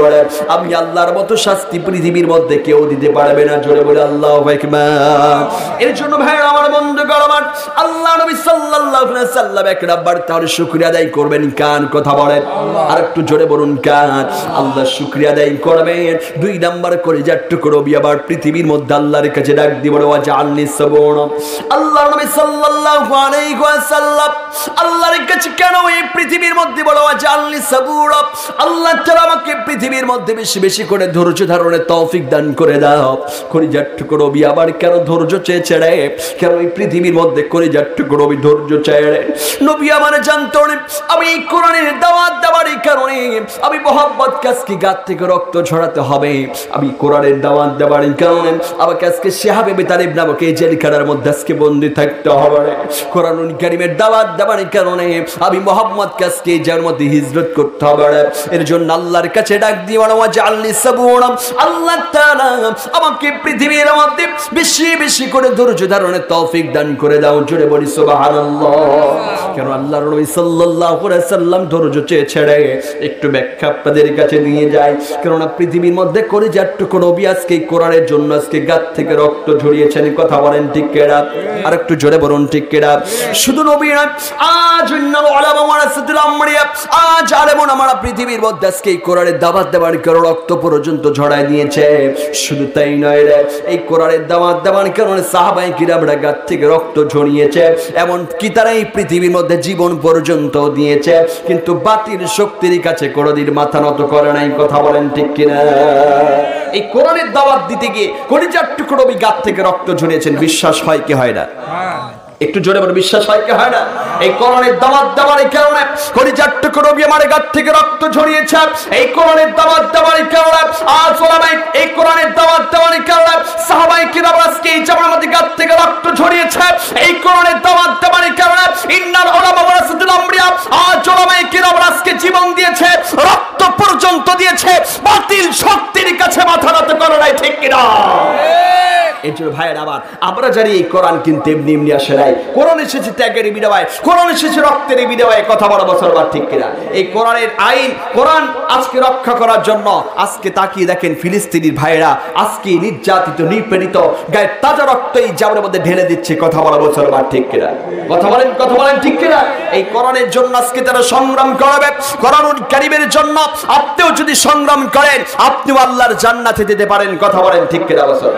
আমি আল্লাহর মতো শাস্তি পৃথিবীর মধ্যে কেউ দিতে পারবে না। জোরে বলে আল্লাহু আকবার। এর জন্য ভাই আমার বন্ধুগণ, আমার আল্লাহ নবী সাল্লাল্লাহু আলাইহি সাল্লাম এক নাম্বার তাহলে শুকরিয়া আদায় করবেন কান? কথা বলেন আর একটু জোরে বলুন কান? আল্লাহ শুকরিয়া আদায় করবেন। দুই নাম্বার করে যাট্টু করবি আবার পৃথিবীর মধ্যে আল্লাহর কাছে ডাক দিব, ওয়াজআলনি সাবুরা। আল্লাহ নবী সাল্লাল্লাহু আলাইহি ওয়াসাল্লাম আল্লাহর কাছে কেন এই পৃথিবীর মধ্যে বলো ওয়াজআলনি সাবুরা? আল্লাহ তাআলা আমাকে পৃথিবীর মধ্যে বেশি বেশি করে ধৈর্য ধারণের তৌফিক দান করে দাও। কলিজার টুকরো নবী আবার কেন ধৈর্য চেয়েছে রে? কেন এই পৃথিবীর মধ্যে কলিজার টুকরো নবী ধৈর্য চায় রে? নবী আমার জানতো আমি এই কোরআনের দাওয়াত দেওয়ার কারণে আমি মোহাম্মদ কাজকে গাত থেকে রক্ত ঝরাতে হবে। আমি কোরআনের দাওয়াত দেওয়ার কারণে আমাকে আজকে শাহাবে তালিব নামক এই জেলখানার মধ্যে আজকে বন্দী থাকতে হবে। কোরআনুল কারীমের দাওয়াত দেওয়ার কারণে আমি মোহাম্মদ কাজকে যার মধ্যে হিজরত করতে হবে। এর জন্য আল্লাহর কাছে ডাক দিয়ে ওয়াজআলনি সাবুরা। আল্লাহ তাআলা আমাকে পৃথিবীর মধ্যে বেশি বেশি করে ধৈর্য ধারণের তৌফিক দান করে দাও। জোরে বলি সুবহানাল্লাহ। কেন আল্লাহর নবী সাল্লাল্লাহু আলাইহি সাল্লাম ধৈর্য চেয়েছে রে? একটু ব্যাখ্যা আপনাদের কাছে নিয়ে যাই। কেননা পৃথিবীর মধ্যে কলিজার টুকরো নবী আজকে কোরআনের জন্য আজকে গাত থেকে রক্ত ঝরিয়েছেন। কথা বলেন ঠিক কিনা? আর একটু জোরে বলুন ঠিক কিনা? শুধু নবী না, আজ অন্যান্য উলামা ওয়ারাসাতুল আমবিয়া, আজ আলেমুন আমরা পৃথিবীর মধ্যে আজকে কোরআনের দাওয়াত দেওয়ার কারণে রক্ত পর্যন্ত ঝরায় দিয়েছে। শুধু তাই নয় রে, এই কোরআনের দাওয়াত দেওয়ার কারণে সাহাবায়ে কিরামরা গাত থেকে রক্ত ঝরিয়েছে। এমন কি তারা এই পৃথিবীর মধ্যে জীবন পর্যন্ত দিয়েছে, কিন্তু বাতিল শক্তির কাছে কোনদিন মাথা নত করে নাই। কথা বলেন ঠিক কিনা? এই কোরআনের দাওয়াত দিতে গিয়ে কলিজার টুকরো নবী গাত থেকে রক্ত ঝরিয়েছেন। বিশ্বাস হয় কি হয় না? একটু জোরে বলে বিশ্বাস হয় কি হয় না? এই কোরআনের দাওয়াত দেওয়ার কারণে কলিজার টুকরো নবী আমার গাত থেকে রক্ত ঝরিয়েছে। এই কোরআনের দাওয়াত দেওয়ার কারণে আজ ওলামায়ে এই কোরআনের দাওয়াত দেওয়ার কারণে সাহাবায়ে কিরাম আজকে এই জামার মধ্যে গাত থেকে রক্ত ঝরিয়েছে। এই কোরআনের দাওয়াত দেওয়ার কারণে ইন্নাল উলামা ওয়ারাসাতুল আমবিয়া, আজ ওলামায়ে কিরাম আজকে জীবন দিয়েছে, রক্ত পর্যন্ত দিয়েছে, বাতিল শক্তির কাছে মাথা নত করে নাই। ঠিক কিনা? এর এজন্য ভাইয়ের আবার আমরা জানি এই কোরআন কিন্তু এমনি এমনি আসে নাই। কোরআন এসেছে ত্যাগের বিনিময়ে, কোরআন এসেছে রক্তের বিনিময়ে, কথা বড় বছরবার ঠিক কিনা? এই কোরআনের আইন, কোরআন আজকে রক্ষা করার জন্য আজকে তাকিয়ে দেখেন ফিলিস্তিনির ভাইয়েরা আজকে নির্যাতিত নিপীড়িত গায়ে তাজা রক্ত এই জামের মধ্যে ঢেলে দিচ্ছে, কথা বড় বছরবার ঠিক কিনা? কথা বলেন ঠিক কিনা? এই কোরআনের জন্য আজকে তারা সংগ্রাম করবে। কোরআনুল কারীমের জন্য আপনিও যদি সংগ্রাম করেন আপনিও আল্লাহর জান্নাতে যেতে পারেন, কথা বলেন ঠিক কিনা? বছর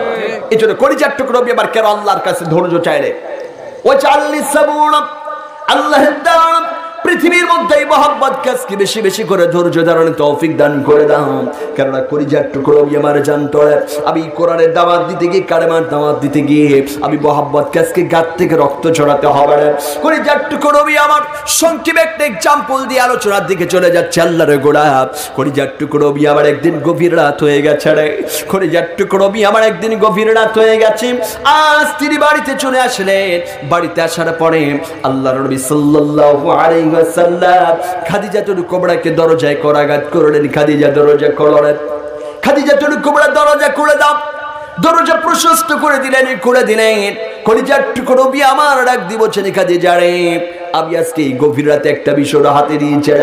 এই জন্য কলিজার টুকরো আবার কেন আল্লাহর কাছে ধৈর্য চাইলে ও চাল্লি সাবুন আল্লাহ দান পৃথিবীর মধ্যে মহব্বত কাজকে বেশি বেশি করে ধৈর্য ধারণের তৌফিক দান করে দাও। কেননা কলিজার টুকরো আমার জানতো আমি কোরআনের দাওয়াত দিতে গিয়ে কালেমার দাওয়াত দিতে গিয়ে আমি মহব্বত কাজকে গাত থেকে রক্ত ছড়াতে হবে না। কলিজার টুকরো আমার সংক্ষেপ একটা এক্সাম্পল দিয়ে আলোচনার দিকে চলে যাচ্ছে। আল্লাহর গোলাপ কলিজার টুকরো আমার একদিন গভীর রাত হয়ে গেছে রে। কলিজার টুকরো আমার একদিন গভীর রাত হয়ে গেছে। আজ তিনি বাড়িতে চলে আসলেন। বাড়িতে আসার পরে আল্লাহর নবী সাল্লাল্লাহু আলাইহি ওয়াসাল্লাম খাদিজাতুল কুবরাকে দরজায় করাঘাত করলেন। খাদিজা দরজা খুললেন। খাদিজাতুল কুবরা দরজা খুলে দাও, দরজা প্রশস্ত করে দিলেন, খুলে দিলেন। কলিজার টুকরো আমার ডাক দিব চেনে খাদিজা রে আমি আজকে এই গভীর রাতে একটা বিষয় হাতে নিয়েছে।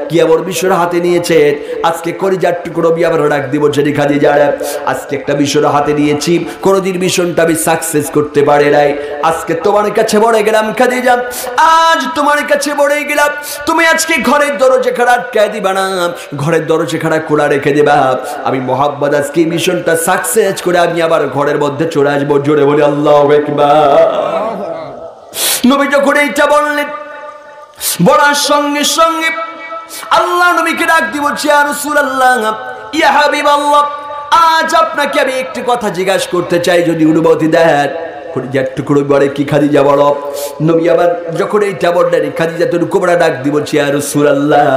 কি আবার বিষয় হাতে নিয়েছে? আজকে কলিজার টুকরো আবার ডাক দিব চেনে খাদিজা রে আজকে একটা বিষয় হাতে নিয়েছি, কোনোদিন মিশনটা আমি সাকসেস করতে পারি নাই। আজকে তোমার কাছে বলে গেলাম খাদিজা, আজ তোমার কাছে বলে গেলাম তুমি আজকে ঘরের দরজা খাড়া আটকায় দিবা না, ঘরের দরজা খাড়া খোলা রেখে দেবা। আমি মোহাম্মদ আজকে এই মিশনটা সাকসেস করে আমি আবার ঘরের মধ্যে চলে আসবো। জোরে বলি আল্লাহু আকবার। নবী যখন এইটা বললেন, বলার সঙ্গে সঙ্গে আল্লাহ নবীকে ডাক দিব ইয়া রাসূলুল্লাহ, ইয়া হাবিবাল্লাহ, আজ আপনাকে আমি একটি কথা জিজ্ঞাসা করতে চাই, যদি অনুমতি দেন। কলিজার টুকরো বলে কি খাদিজা বলো। নবী আবার যখন এইটা বললেন খাদিজাতুল কুবরা ডাক দিব ইয়া রাসূলুল্লাহ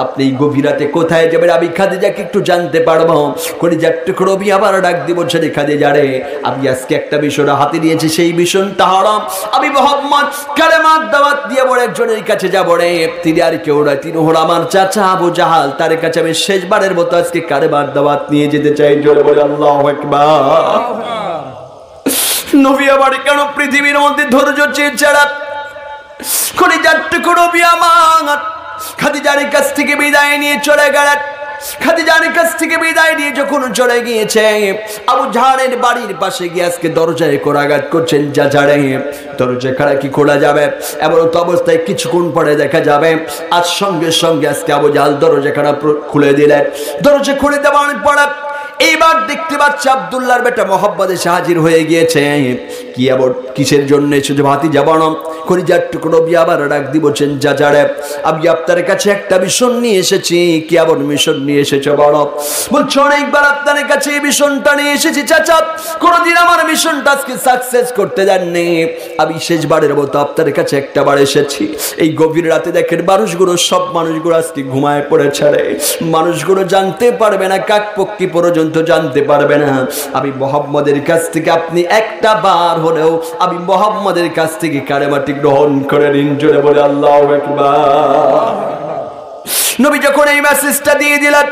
আপনি গভীর রাতে কোথায় যাবেন আমি খাদিজাকে একটু জানতে পারবো। কলিজার টুকরো আবার ডাক দিব ছেলে খাদিজা রে আমি আজকে একটা বিষয় হাতে নিয়েছি, সেই বিষয়টা হলো আমি মুহাম্মদ কালেমার দাওয়াত দিয়ে বড় একজনের কাছে যাব রে। তিনি আর কেউ নয়, তিনি হলো আমার চাচা আবু জাহাল। তার কাছে আমি শেষবারের মতো আজকে কালেমার দাওয়াত নিয়ে যেতে চাই। জোরে বলে আল্লাহু আকবার। নবী আবার কেন পৃথিবীর মধ্যে ধৈর্য চেয়েছেন? কলিজার টুকরো আমার খাদিজার কাছ থেকে বিদায় নিয়ে চলে গেলেন। খাদিজার কাছ থেকে বিদায় নিয়ে যখন চলে গিয়েছে আবু জাহালের বাড়ির পাশে গিয়ে আজকে দরজায় করাঘাত করছেন। চাচারে দরজা খাড়া কি খোলা যাবে? এমন তো অবস্থায় কিছুক্ষণ পরে দেখা যাবে আজ সঙ্গে সঙ্গে আজকে আবু জাহাল দরজা খাড়া খুলে দিলেন। দরজা খুলে দেওয়ার পরে এইবার দেখতে পাচ্ছে আব্দুল্লাহর বেটা মোহাম্মদ এসে হাজির হয়ে গিয়েছে। কি আবার কিসের জন্য এসেছে? ভাতিজা বনো। কলিজার টুকরো আবার ডাক দিবছেন চাচারে আমি আপনার কাছে একটা মিশন নিয়ে এসেছি। কি আবার মিশন নিয়ে এসেছো বলো? বলছো অনেকবার আপনার কাছে এই মিশনটা নিয়ে এসেছি চাচা, কোনোদিন আমার মিশনটা আজকে সাকসেস করতে দেননি। আমি শেষবারের মতো আপনার কাছে একটা বার এসেছি। এই গভীর রাতে দেখেন মানুষগুলো, সব মানুষগুলো আজকে ঘুমায় পড়েছে রে। মানুষগুলো জানতে পারবে না, কাক পক্ষী পর্যন্ত জানতে পারবে না আমি মুহাম্মদের কাছ থেকে আপনি একটা বার হলেও আমি মুহাম্মদের কাছ থেকে কালেমাটি গ্রহণ করে নিন। জোরে বলে আল্লাহু আকবার। নবী যখন এই মেসেজটা দিয়ে দিলেন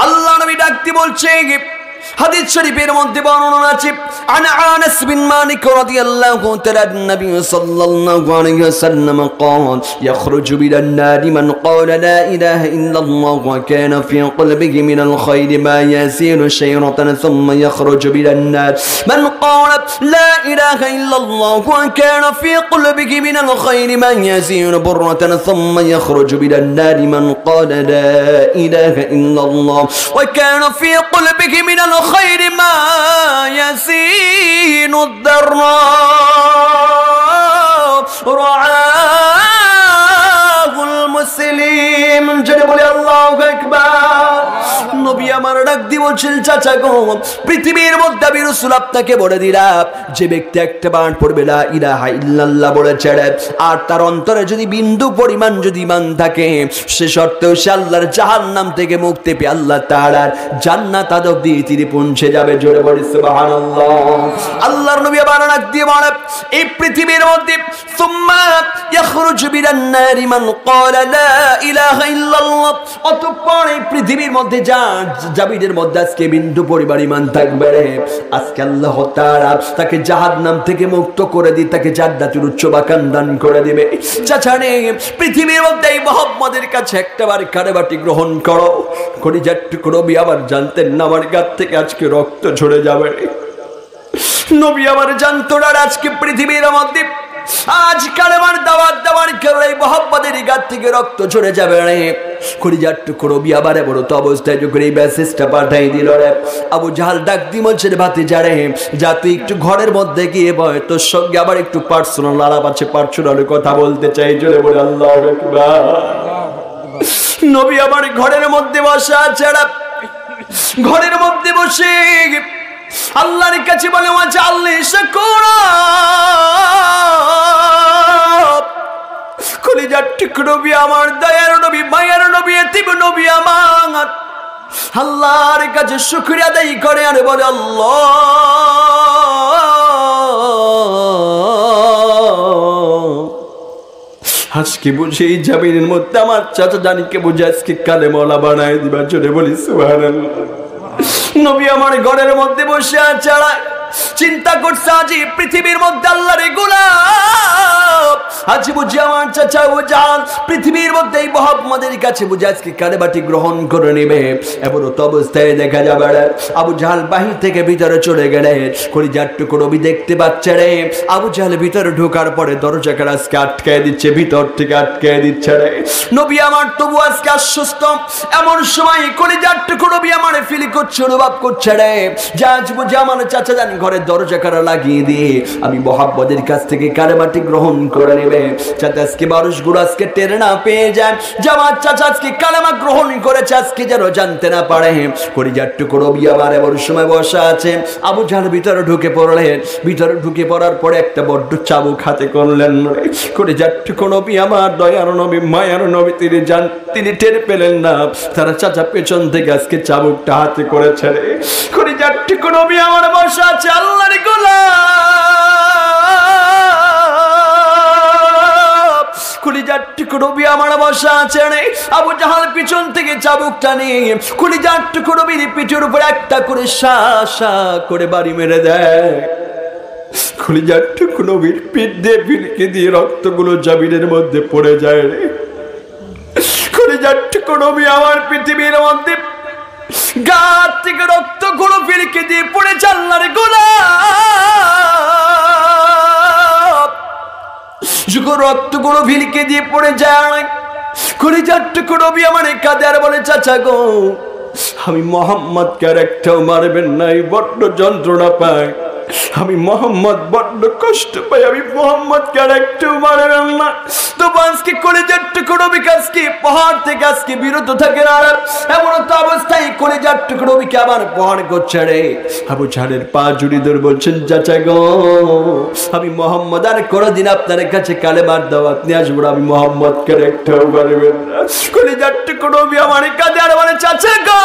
আল্লাহ নবী ডাকতে বলছে, হাদিস শরীফের মধ্যে বর্ণনা আছে আনাস বিন মালিক রাদিয়াল্লাহু তাআলা নবী সাল্লাল্লাহু আলাইহি ওয়াসাল্লাম قال يخرج من النار من قال لا اله الا الله وكان في قلبه من الخير ما يسير شيرة ثم يخرج من النار من قال لا اله الا الله وكان في قلبه من الخير ما يسير برة ثم يخرج من النار من قال لا اله الا الله وكان في قلبه من الخير ما يزين الضراء رعاه المسلم جنب الله أكبر নবী আমার ডাক দিয়ে বলছেন চাচা গো পৃথিবীর মধ্যে আমি রাসূল আপনাকে বলে দিলাম যে ব্যক্তি একটা বার পড়বে লা ইলাহা ইল্লাল্লাহ বলে ছেড়ে আর তার অন্তরে যদি বিন্দু পরিমাণ যদি ঈমান থাকে সে শর্তেও সে আল্লাহর জাহান্নাম থেকে মুক্তি পেয়ে আল্লাহ তাআলার জান্নাত অবধি তিনি পৌঁছে যাবে। জোরে বলি সুবহানাল্লাহ। আল্লাহর নবী আবার ডাক দিয়ে বলেন এই পৃথিবীর মধ্যে সুম্মা ইয়াখরুজু মিনান নারি মান ক্বালা লা ইলাহা ইল্লাল্লাহ অতঃপর এই পৃথিবীর মধ্যে জাবিরের মধ্যে আজকে বিন্দু পরিমাণ ঈমান থাকবে রে, আজকে আল্লাহ তাআলা তাকে জাহান্নাম থেকে মুক্ত করে দিয়ে তাকে জান্নাতের উচ্চ মাকাম দান করে দিবে। চাচা রে, পৃথিবীর মধ্যে এই মুহাম্মদের কাছে একটাবার কারেবাটি গ্রহণ করো। কলিজার টুকরো নবী আবার জানতেন না আমার গাত থেকে আজকে রক্ত ঝরে যাবে রে। নবী আবার জানতো না আজকে পৃথিবীর মধ্যে আজ কালেমার দাওয়াত দেওয়ার কারণে মুহাম্মদের গাত থেকে রক্ত ঝরে যাবে রে। কলিজার টুকরো নবী আবার এমন তো অবস্থায় যখন এই মেসেজটা পাঠাই দিল রে, আবু জাহাল ডাক দি বলছে ভাতিজা রে, যা তুই একটু ঘরের মধ্যে গিয়ে বয়, তোর সঙ্গে আবার একটু পার্সোনাল আলাপ আছে, পার্সোনাল কথা বলতে চাই। জোরে বলে আল্লাহু আকবার। নবী আবার ঘরের মধ্যে বসে আছে, ঘরের মধ্যে বসে আল্লাহর কাছে বলে ওয়াজআলনি শাকুরা। কলিজার টুকরো নবী আমার, দয়ার নবী, মায়ার নবী, এতিম নবী আমার আল্লাহর কাছে শুকরিয়া আদায় করে আর বলে আল্লাহ আজকে বুঝে এই জামিনের মধ্যে আমার চাচা জানিকে বুঝে আজকে কালেমা বানায় দিবা। জোরে বলি সুবহানাল্লাহ। নবী আমার ঘরের মধ্যে বসে আছে, চিন্তা করছে আজ পৃথিবীর মধ্যে আল্লাহর গোলাম, আজ বুঝে আমার চাচা ও জান পৃথিবীর মধ্যে এই মুহাম্মদের কাছে বুঝে আজকে কালেমাটি গ্রহণ করে নেবে। এমন তো অবস্থায় দেখা যাবে আবু জাহাল বাহির থেকে ভিতরে চলে গেলে কলিজার টুকরো নবী দেখতে পাচ্ছে রে, আবু জাহাল ভিতরে ঢোকার পরে দরজাকে আজকে আটকায় দিচ্ছে, ভিতর থেকে আটকায় দিচ্ছে রে। নবী আমার তবু আজকে আশ্বস্ত। এমন সময় কলিজার টুকরো নবী আমার ফিল করছে, অনুভব করছে রে, যা আজ বুঝে আমার চাচা জান ঘরের দরজা কারা লাগিয়ে দিয়ে আমি মুহাম্মদের কাছ থেকে কালেমাটি গ্রহণ করে নেবে, যাতে আজকে মানুষগুলো আজকে টেনে না পেয়ে যায় যে আমার চাচা আজকে কালেমা গ্রহণ করেছে, আজকে যেন জানতে না পারে। কলিজার টুকরো নবী আবার এমন সময় বসা আছে, আবু জাহাল ভিতরে ঢুকে পড়লেন। ভিতরে ঢুকে পড়ার পরে একটা বড্ড চাবুক হাতে করলেন। কলিজার টুকরো নবী আমার, দয়ার নবী, মায়ার নবী, তিনি টের পেলেন না তারা চাচা পেছন থেকে আজকে চাবুকটা হাতে করেছে রে। কলিজার টুকরো নবী আমার বসা আছে, আল্লাহর গোলাম। কলিজার টুকরো নবী আমার বসা আছে রে, আবু জাহাল পিছন থেকে চাবুকটা নিয়ে কলিজার টুকরো নবীর পিঠের উপর একটা করে শা করে বাড়ি মেরে দেয়। কলিজার টুকরো নবীর পিঠ দিয়ে ফিলকে দিয়ে রক্তগুলো জমিনের মধ্যে পড়ে যায় রে। কলিজার টুকরো নবী আমার পৃথিবীর মধ্যে গাত থেকে রক্তগুলো ফিলকে দিয়ে পড়ে আল্লাহর গোলাম। যখন রক্তগুলো ফিলকে দিয়ে পড়ে যায় কলিজার টুকরো নবী আমার কাঁদে আর বলে চাচা গো, আমি মুহাম্মদকে আর একটাও মারবেন নাই, বড্ড যন্ত্রণা পাই আমি, মুহাম্মদ বড্ড কষ্ট পাই, আমি মুহাম্মদকে আর একটু মারবেন না। তো আজকে কলিজার টুকরো নবীকে আজকে পাহাড় থেকে আজকে বিরত থাকে না। এমন তো অবস্থায় কলিজার টুকরো নবীকে আবার পাহাড় করছে রে। আবু জাহালের পা জড়িয়ে ধরে বলছেন চাচা গো, আমি মুহাম্মদ আর কোনোদিন আপনার কাছে কালেমার দাওয়াত নিয়ে আসবো না, আমি মুহাম্মদকে আর একটাও মারবেন না। কলিজার টুকরো নবী আমার কাঁদে আর বলে চাচা গো,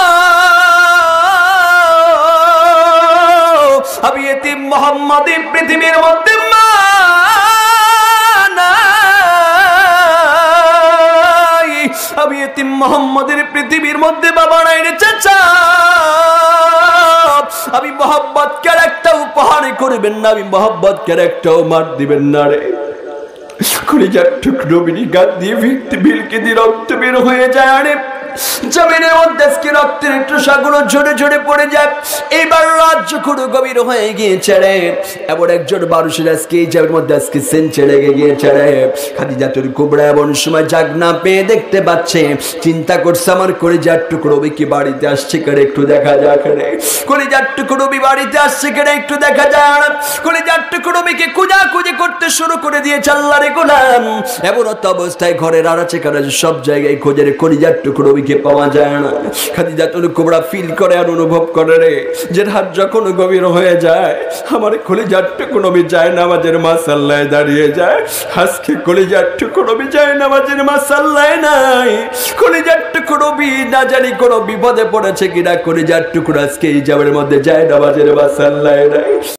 আমি এতিম মুহাম্মদ পৃথিবীর মধ্যে নাই, আমি এতিম মুহাম্মদের পৃথিবীর মধ্যে বাবা নাই রে চাচা, আমি মুহাম্মদকে আর একটা উপহার করবেন না, আমি মুহাম্মদকে আর একটাও মার দিবেন না রে। কলিজার টুকরো নবীর গাত দিয়ে ভিলকে দিয়ে রক্ত বের হয়ে যায় রে। জমিনের মধ্যে আজকে রক্তের একটু সাগর ঝরে ঝরে পড়ে যায়। এইবার রাজ্য খুঁড়ো গভীর হয়ে গিয়েছে রে। এমন একজন মানুষের আজকে এই জায়গার মধ্যে আজকে সেঞ্চে লেগে গিয়েছে রে। খাদিজাতুল কুবরা এমন সময় জাগ না পেয়ে দেখতে পাচ্ছে, চিন্তা করছে আমার কলিজার টুকরো নবী কি বাড়িতে আসছে করে একটু দেখা যাক রে। কলিজার টুকরো নবী বাড়িতে আসছে করে একটু দেখা যায়। কলিজার টুকরো নবীকে খোঁজাখুঁজি করতে শুরু করে দিয়েছে আল্লাহর গোলাম। এমন অবস্থায় ঘরের আড়াচে কানাচে সব জায়গায় খোঁজে রে, কলিজার টুকরো নবীকে পাওয়া যায় না। খাদিজাতুল কুবরা ফিল করে আর অনুভব করে রে যে রাত যখন গভীর হয়ে যায় আমার কলিজার টুকরো নবী যায় নামাজের মাসাল্লায় দাঁড়িয়ে যায়। আজকে কলিজার টুকরো নবী যায় নামাজের মাসাল্লায় নাই। কলিজার টুকরো নবী না জানি কোনো বিপদে পড়েছে কিনা, কলিজার টুকরো আজকে এই জামের মধ্যে যায় নামাজের মাসাল্লায় নাই।